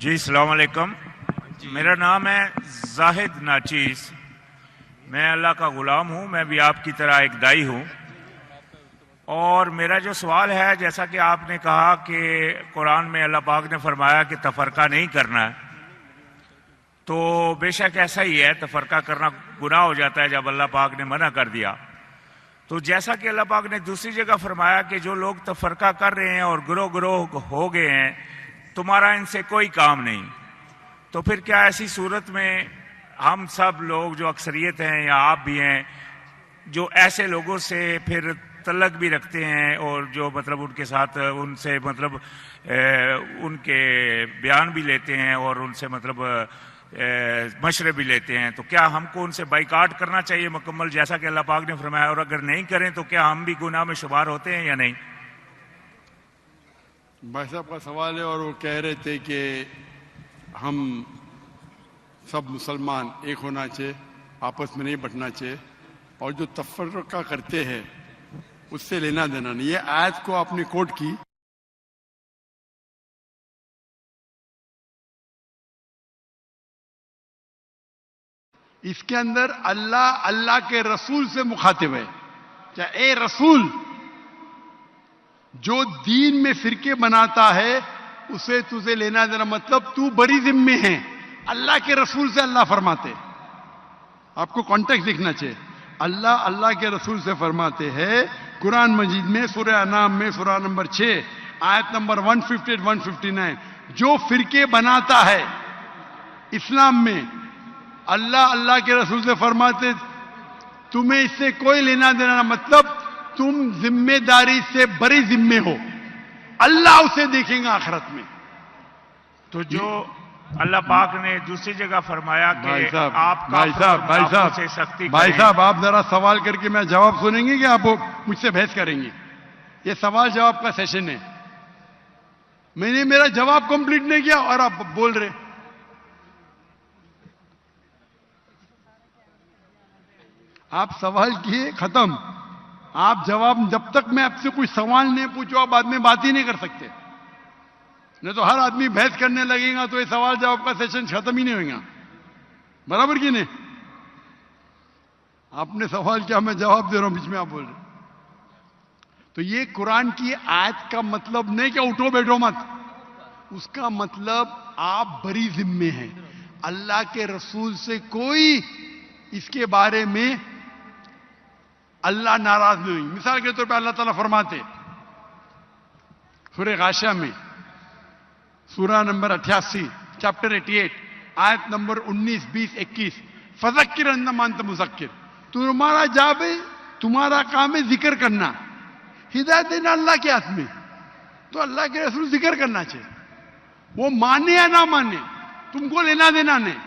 جی السلام علیکم. میرا نام ہے زاہد ناچیز. میں اللہ کا غلام ہوں. میں بھی آپ کی طرح ایک دائی ہوں. اور میرا جو سوال ہے، جیسا کہ آپ نے کہا کہ قرآن میں اللہ پاک نے فرمایا کہ تفرقہ نہیں کرنا ہے، تو بے شک ایسا ہی ہے. تفرقہ کرنا گناہ ہو جاتا ہے جب اللہ پاک نے منع کر دیا. تو جیسا کہ اللہ پاک نے دوسری جگہ فرمایا کہ جو لوگ تفرقہ کر رہے ہیں اور گروہ گروہ ہو گئے ہیں، تمہارا ان سے کوئی کام نہیں. تو پھر کیا ایسی صورت میں ہم سب لوگ جو اکثریت ہیں یا آپ بھی ہیں، جو ایسے لوگوں سے پھر تعلق بھی رکھتے ہیں اور جو مطلب ان کے ساتھ ان سے مطلب ان کے بیان بھی لیتے ہیں اور ان سے مطلب مشورے بھی لیتے ہیں، تو کیا ہم کو ان سے بائیکاٹ کرنا چاہیے مکمل جیسا کہ اللہ پاک نے فرمایا؟ اور اگر نہیں کریں تو کیا ہم بھی گناہ میں شمار ہوتے ہیں یا نہیں؟ بھائی صاحب کا سوال ہے اور وہ کہہ رہے تھے کہ ہم سب مسلمان ایک ہونا چاہیے، آپس میں نہیں بٹنا چاہیے، اور جو تفرقہ کرتے ہیں اس سے لینا دینا نہیں. یہ آیت کو آپ نے کوٹ کی. اس کے اندر اللہ کے رسول سے مخاطب ہے. کیا اے رسول، جو دین میں فرقے بناتا ہے اسے تجھے لینا دینا، مطلب تو بری ذمے ہے. اللہ کے رسول سے اللہ فرماتے، آپ کو کانٹیکسٹ دیکھنا چاہیے. اللہ کے رسول سے فرماتے ہیں قرآن مجید میں سورہ انعام میں سورہ نمبر 6 آیت نمبر 158 159، جو فرقے بناتا ہے اسلام میں، اللہ کے رسول سے فرماتے تمہیں اس سے کوئی لینا دینا، مطلب تم ذمہ داری سے بری ذمے ہو، اللہ اسے دیکھیں گا آخرت میں. تو جو اللہ پاک نے دوسری جگہ فرمایا کہ بھائی صاحب آپ ذرا سوال کر کے میں جواب سنیں گے کہ آپ مجھ سے بحث کریں گے؟ یہ سوال جواب کا سیشن ہے. میں نے میرا جواب کمپلیٹ نہیں کیا اور آپ بول رہے. آپ سوال کیے ختم. آپ جواب، جب تک میں آپ سے کوئی سوال نہیں پوچھو آپ بعد میں بات ہی نہیں کر سکتے. نہیں تو ہر آدمی بحث کرنے لگے گا تو یہ سوال جواب کا سیشن ختم ہی نہیں ہوگا. برابر کی نہیں؟ آپ نے سوال کیا، میں جواب دے رہا ہوں، بیچ میں آپ بول رہے. تو یہ قرآن کی آیت کا مطلب نہیں کہ اٹھو بیٹھو مت. اس کا مطلب آپ بری ذمے ہیں. اللہ کے رسول سے کوئی اس کے بارے میں اللہ ناراض نہیں ہوئی. مثال کے طور پہ اللہ تعالیٰ فرماتے سورہ غاشیہ میں سورہ نمبر 88 چیپٹر 88 آیت نمبر 19 20 21، فذکر انما انت مذکر، تمہارا جاب ہے، تمہارا کام ہے ذکر کرنا. ہدایت دینا اللہ کے ہاتھ میں. تو اللہ کے رسول ذکر کرنا چاہیے. وہ مانے یا نہ مانے تم کو لینا دینا نہیں.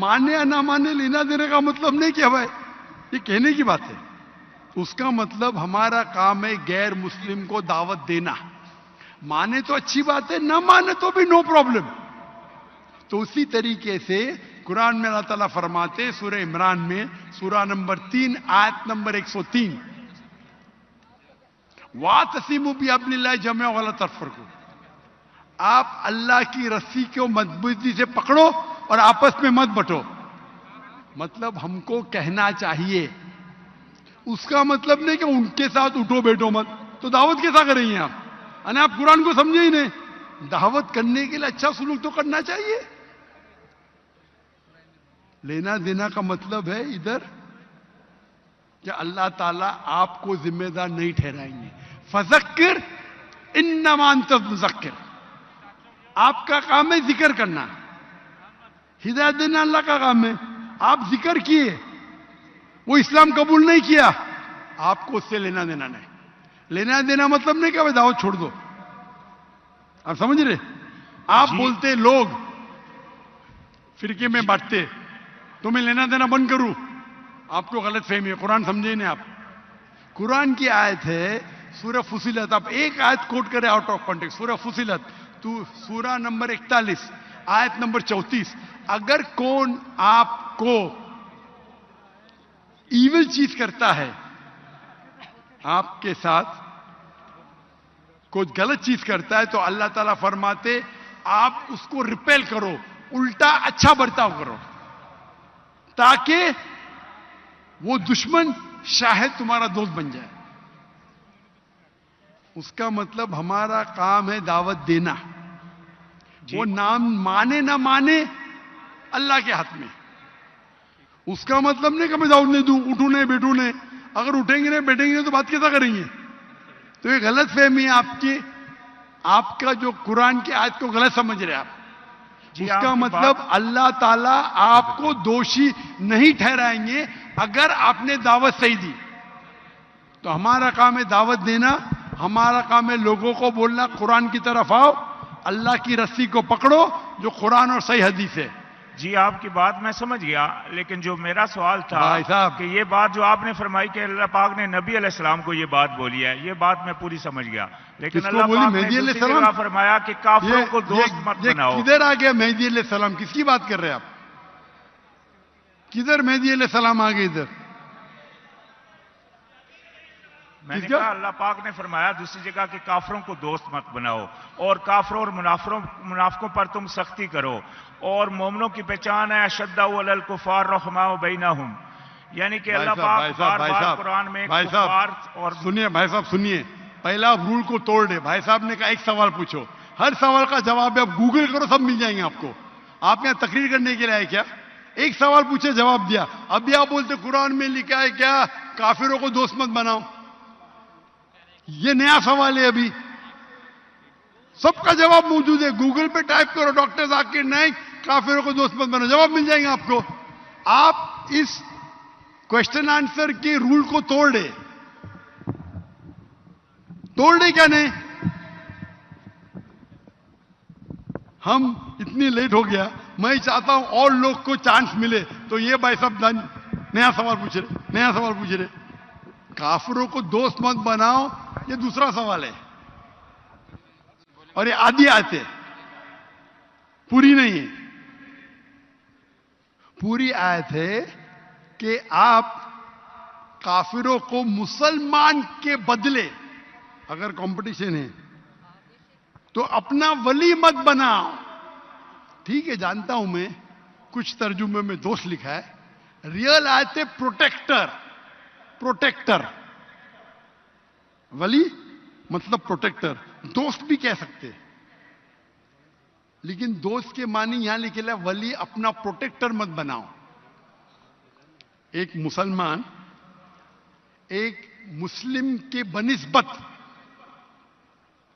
مانے یا نہ مانے لینا دینے کا مطلب نہیں کہ بھائی یہ کہنے کی بات ہے. اس کا مطلب ہمارا کام ہے غیر مسلم کو دعوت دینا. مانے تو اچھی بات ہے، نہ مانے تو بھی نو پرابلم. تو اسی طریقے سے قرآن میں اللہ تعالیٰ فرماتے سورہ عمران میں سورہ نمبر 3 آیت نمبر 103، وَاعْتَصِمُوا بِحَبْلِ اللَّهِ جَمِيعًا وَلَا تَفَرَّقُوا، آپ اللہ کی رسی کو مضبوطی سے پکڑو اور آپس میں مت بٹو. مطلب ہم کو کہنا چاہیے. اس کا مطلب نہیں کہ ان کے ساتھ اٹھو بیٹھو مت. تو دعوت کیسا کریں گے آپ؟ آپ قرآن کو سمجھے ہی نہیں. دعوت کرنے کے لیے اچھا سلوک تو کرنا چاہیے. لینا دینا کا مطلب ہے ادھر کہ اللہ تعالیٰ آپ کو ذمہ دار نہیں ٹھہرائیں گے. فذکر انما انت مذکر، آپ کا کام ہے ذکر کرنا. ہدایت دینا اللہ کا کام ہے. آپ ذکر کیے، وہ اسلام قبول نہیں کیا، آپ کو اس سے لینا دینا نہیں. لینا دینا مطلب نہیں کہ دعوت چھوڑ دو. آپ سمجھ رہے؟ آپ بولتے لوگ فرقے میں بانٹتے تو میں لینا دینا بند کروں، آپ کو غلط فہمی ہے. قرآن سمجھے نہیں آپ. قرآن کی آیت ہے سورہ فصلت. آپ ایک آیت کوٹ کریں آؤٹ آف کانٹیکسٹ. سورہ فصلت تو سورہ نمبر 41 آیت نمبر 34، اگر کون آپ کو ایول چیز کرتا ہے، آپ کے ساتھ کوئی غلط چیز کرتا ہے، تو اللہ تعالیٰ فرماتے آپ اس کو ریپیل کرو, الٹا اچھا برتاؤ کرو, تاکہ وہ دشمن شاید تمہارا دوست بن جائے. اس کا مطلب ہمارا کام ہے دعوت دینا. وہ نام مانے نہ مانے اللہ کے ہاتھ میں. اس کا مطلب نہیں کہ میں دعوت نہیں دوں, اٹھوں نہیں بیٹھوں نہیں. اگر اٹھیں گے نہیں بیٹھیں گے نہیں تو بات کیسا کریں گے؟ تو یہ غلط فہمی ہے آپ کی. آپ کا جو قرآن کی آیت کو غلط سمجھ رہے آپ. اس کا مطلب اللہ تعالیٰ آپ کو دوشی نہیں ٹھہرائیں گے اگر آپ نے دعوت صحیح دی. تو ہمارا کام ہے دعوت دینا, ہمارا کام ہے لوگوں کو بولنا قرآن کی طرف آؤ, اللہ کی رسی کو پکڑو جو قرآن اور صحیح حدیث ہے. جی آپ کی بات میں سمجھ گیا, لیکن جو میرا سوال تھا بھائی صاحب, کہ یہ بات جو آپ نے فرمائی کہ اللہ پاک نے نبی علیہ السلام کو یہ بات بولی ہے, یہ بات میں پوری سمجھ گیا. لیکن اللہ پاک نے دوسری جگہ فرمایا کہ کافروں کو دوست مت بناؤ. کدھر آ گیا مہدی علیہ السلام؟ کس کی بات کر رہے ہیں آپ؟ کدھر مہدی علیہ السلام آ گئے ادھر؟ میں نے کہا اللہ پاک نے فرمایا دوسری جگہ کہ کافروں کو دوست مت بناؤ, اور کافروں اور منافقوں پر تم سختی کرو, اور مومنوں کی پہچان ہے اشداء علی الکفار رحماء بینہم. یعنی کہ اللہ پاک بار بار قرآن میں کفار اور سنیے بھائی صاحب سنیے, پہلا آپ رول کو توڑ دے. بھائی صاحب نے کہا ایک سوال پوچھو, ہر سوال کا جواب آپ گوگل کرو سب مل جائیں گے آپ کو. آپ یہاں تقریر کرنے کے لیے آئے کیا؟ ایک سوال پوچھے جواب دیا. ابھی آپ بولتے قرآن میں لکھا ہے کیا کافروں کو دوست مت بناؤ؟ یہ نیا سوال ہے. ابھی سب کا جواب موجود ہے, گوگل پہ ٹائپ کرو ڈاکٹر ذاکر نائک کافروں کو دوست مت بناؤ, جواب مل جائیں گے آپ کو. آپ اس کوشچن آنسر کے رول کو توڑ دے کیا نہیں؟ ہم اتنی لیٹ ہو گیا. میں چاہتا ہوں اور لوگ کو چانس ملے. تو یہ بھائی صاحب نیا سوال پوچھ رہے, کافروں کو دوست مت بناؤ, یہ دوسرا سوال ہے. اور یہ آدھی آیت ہے, پوری نہیں ہے. پوری آیت ہے کہ آپ کافروں کو مسلمان کے بدلے, اگر کمپٹیشن ہے تو اپنا ولی مت بناؤ. ٹھیک ہے جانتا ہوں میں, کچھ ترجمے میں دوست لکھا ہے. ریئل آیت ہے پروٹیکٹر. ولی مطلب پروٹیکٹر, دوست بھی کہہ سکتے, لیکن دوست کے معنی یہاں لکھے ہے ولی اپنا پروٹیکٹر مت بناؤ. ایک مسلمان ایک مسلم کے بنسبت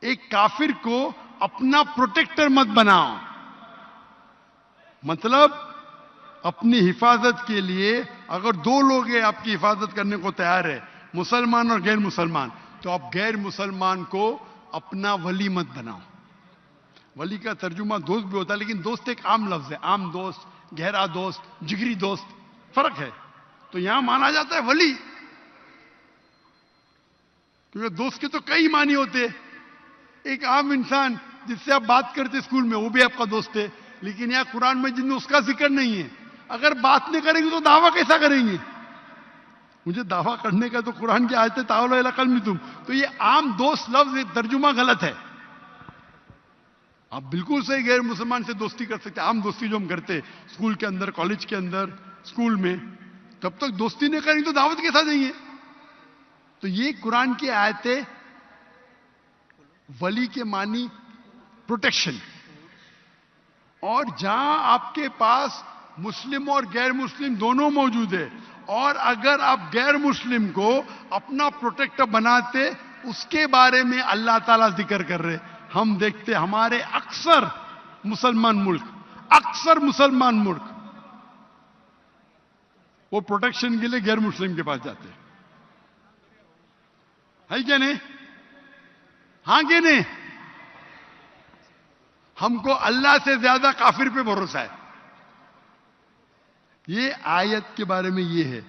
ایک کافر کو اپنا پروٹیکٹر مت بناؤ. مطلب اپنی حفاظت کے لیے اگر دو لوگ ہیں آپ کی حفاظت کرنے کو تیار ہے, مسلمان اور غیر مسلمان, تو آپ غیر مسلمان کو اپنا ولی مت بناؤ. ولی کا ترجمہ دوست بھی ہوتا ہے, لیکن دوست ایک عام لفظ ہے. عام دوست, گہرا دوست, جگری دوست, فرق ہے. تو یہاں مانا جاتا ہے ولی, کیونکہ دوست کے تو کئی معنی ہوتے. ایک عام انسان جس سے آپ بات کرتے اسکول میں, وہ بھی آپ کا دوست ہے. لیکن یہاں قرآن میں جن میں اس کا ذکر نہیں ہے, اگر بات نہیں کریں گے تو دعویٰ کیسا کریں گے؟ مجھے دعویٰ کرنے کا تو قرآن کی آیت ہے تعالوا الی کلمۃ. تو یہ عام دوست لفظ ترجمہ غلط ہے. آپ بالکل صحیح غیر مسلمان سے دوستی کر سکتے. عام دوستی جو ہم کرتے اسکول کے اندر, کالج کے اندر, اسکول میں, تب تک دوستی نہیں کریں تو دعوت کیسا دیں گے؟ تو یہ قرآن کی آیت ہے. ولی کے معنی پروٹیکشن. اور جہاں آپ کے پاس مسلم اور غیر مسلم دونوں موجود ہے, اور اگر آپ غیر مسلم کو اپنا پروٹیکٹر بناتے, اس کے بارے میں اللہ تعالیٰ ذکر کر رہے. ہم دیکھتے ہمارے اکثر مسلمان ملک وہ پروٹیکشن کے لیے غیر مسلم کے پاس جاتے ہے کیا نہیں؟ ہاں کہ نہیں؟ ہم کو اللہ سے زیادہ کافر پہ بھروسہ ہے. یہ آیت کے بارے میں یہ ہے,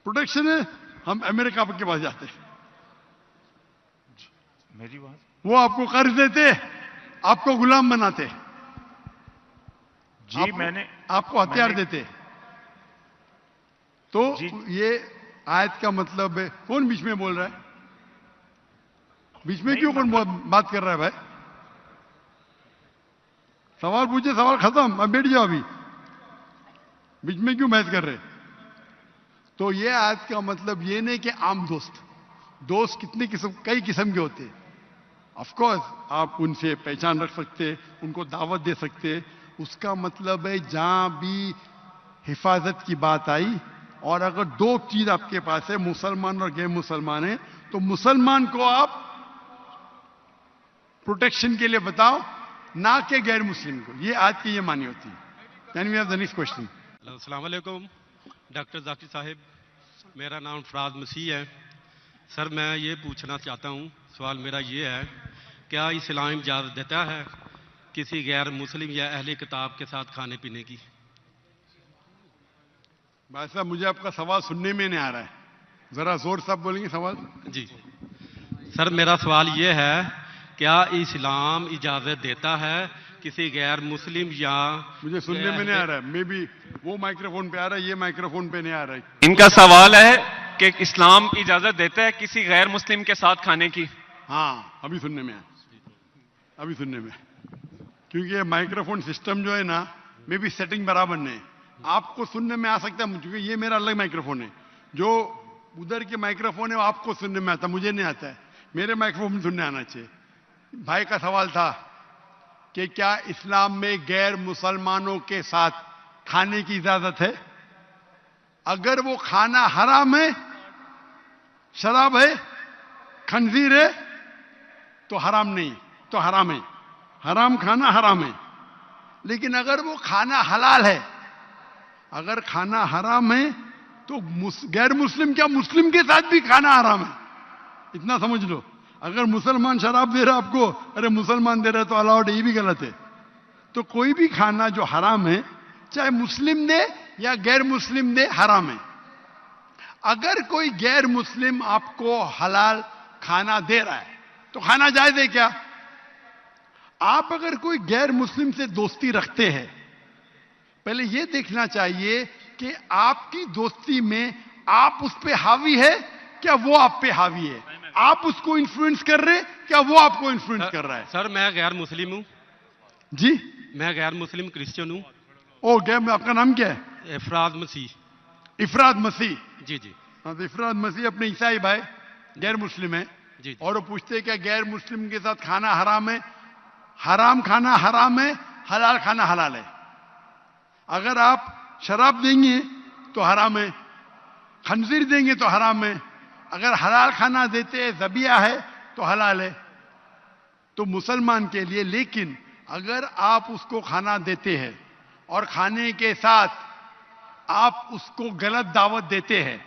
پروٹیکشن ہے. ہم امریکہ کے پاس جاتے, میری بات, وہ آپ کو قرض دیتے, آپ کو غلام بناتے, جی میں نے آپ کو ہتھیار دیتے. تو یہ آیت کا مطلب ہے. کون بیچ میں بول رہا ہے؟ بیچ میں کیوں کون بات کر رہا ہے بھائی؟ سوال پوچھے, سوال ختم, اب بیٹھ جاؤ, ابھی بیچ میں کیوں بحث کر رہے؟ تو یہ آیت کا مطلب یہ نہیں کہ عام دوست کتنے کئی قسم کے ہوتے. آف کورس آپ ان سے پہچان رکھ سکتے, ان کو دعوت دے سکتے. اس کا مطلب ہے جہاں بھی حفاظت کی بات آئی, اور اگر دو چیز آپ کے پاس ہے, مسلمان اور غیر مسلمان ہیں, تو مسلمان کو آپ پروٹیکشن کے لیے بتاؤ, نہ کہ غیر مسلم کو. یہ آج کی یہ معنی ہوتی ہے. Can we have the next question? السلام علیکم ڈاکٹر ذاکر صاحب, میرا نام فراز مسیح ہے. سر میں یہ پوچھنا چاہتا ہوں, سوال میرا یہ ہے, کیا اسلام اجازت دیتا ہے کسی غیر مسلم یا اہل کتاب کے ساتھ کھانے پینے کی؟ بھائی صاحب مجھے آپ کا سوال سننے میں نہیں آ رہا ہے, ذرا زور سے آپ بولیں گے سوال. جی سر, میرا سوال یہ ہے, کیا اسلام اجازت دیتا ہے کسی غیر مسلم یا مجھے سننے میں نہیں آ رہا ہے, میں بھی وہ مائکروفون پہ آ رہا ہے, یہ مائکروفون پہ نہیں آ رہا ہے. ان کا سوال ہے کہ اسلام اجازت دیتا ہے کسی غیر مسلم کے ساتھ کھانے کی. ہاں ابھی سننے میں ابھی سننے میں, کیونکہ یہ مائکروفون سسٹم جو ہے نا, میں بھی سیٹنگ برابر نہیں. آپ کو سننے میں آ سکتا ہے کیونکہ یہ میرا الگ مائکروفون ہے. جو ادھر کے مائکروفون ہے وہ آپ کو سننے میں آتا, مجھے نہیں آتا ہے. میرے مائکروفون میں سننے آنا چاہیے. بھائی کا سوال تھا کہ کیا اسلام میں غیر مسلمانوں کے ساتھ کھانے کی اجازت ہے؟ اگر وہ کھانا حرام ہے, شراب ہے, خنزیر ہے, تو حرام نہیں, تو حرام ہے. حرام کھانا حرام ہے. لیکن اگر وہ کھانا حلال ہے, اگر کھانا حرام ہے تو غیر مسلم کیا مسلم کے ساتھ بھی کھانا حرام ہے. اتنا سمجھ لو. اگر مسلمان شراب دے رہا آپ کو, ارے مسلمان دے رہا تو الاؤڈ, یہ بھی غلط ہے. تو کوئی بھی کھانا جو حرام ہے, چاہے مسلم دے یا غیر مسلم دے, حرام ہے. اگر کوئی غیر مسلم آپ کو حلال کھانا دے رہا ہے تو کھانا جائز ہے کیا؟ آپ اگر کوئی غیر مسلم سے دوستی رکھتے ہیں, پہلے یہ دیکھنا چاہیے کہ آپ کی دوستی میں آپ اس پہ حاوی ہے کیا وہ آپ پہ حاوی ہے. آپ اس کو انفلوئنس کر رہے کیا وہ آپ کو انفلوئنس کر رہا ہے؟ سر میں غیر مسلم ہوں. جی میں غیر مسلم کرسچن ہوں. آپ کا نام کیا ہے؟ افراد مسیح. افراد مسیح. جی جی. ہاں, تو افراد مسیح اپنے عیسائی بھائی غیر مسلم ہے, جی. اور وہ پوچھتے ہیں کہ غیر مسلم کے ساتھ کھانا حرام ہے. حرام کھانا حرام ہے, حلال کھانا حلال ہے. اگر آپ شراب دیں گے تو حرام ہے, خنزیر دیں گے تو حرام ہے. اگر حلال کھانا دیتے ہیں, ذبیحہ ہے, تو حلال ہے. تو مسلمان کے لیے. لیکن اگر آپ اس کو کھانا دیتے ہیں اور کھانے کے ساتھ آپ اس کو غلط دعوت دیتے ہیں,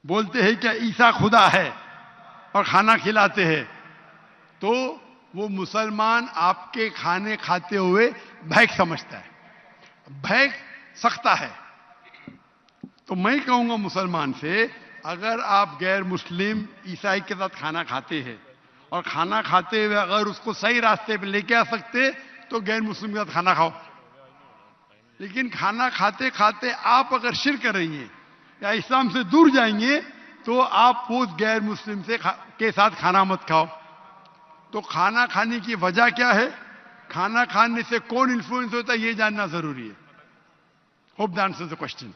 بولتے ہیں کہ عیسیٰ خدا ہے, اور کھانا کھلاتے ہیں, تو وہ مسلمان آپ کے کھانے کھاتے ہوئے بھیک سمجھتا ہے, بھیک سکتا ہے. تو میں کہوں گا مسلمان سے, اگر آپ غیر مسلم عیسائی کے ساتھ کھانا کھاتے ہیں, اور کھانا کھاتے ہوئے اگر اس کو صحیح راستے پہ لے کے آ سکتے, تو غیر مسلم کے ساتھ کھانا کھاؤ. لیکن کھانا کھاتے کھاتے آپ اگر شرک کریں گے یا اسلام سے دور جائیں گے, تو آپ اس غیر مسلم کے ساتھ کھانا مت کھاؤ. تو کھانا کھانے کی وجہ کیا ہے, کھانا کھانے سے کون انفلوئنس ہوتا ہے, یہ جاننا ضروری ہے. Hope the answer the question.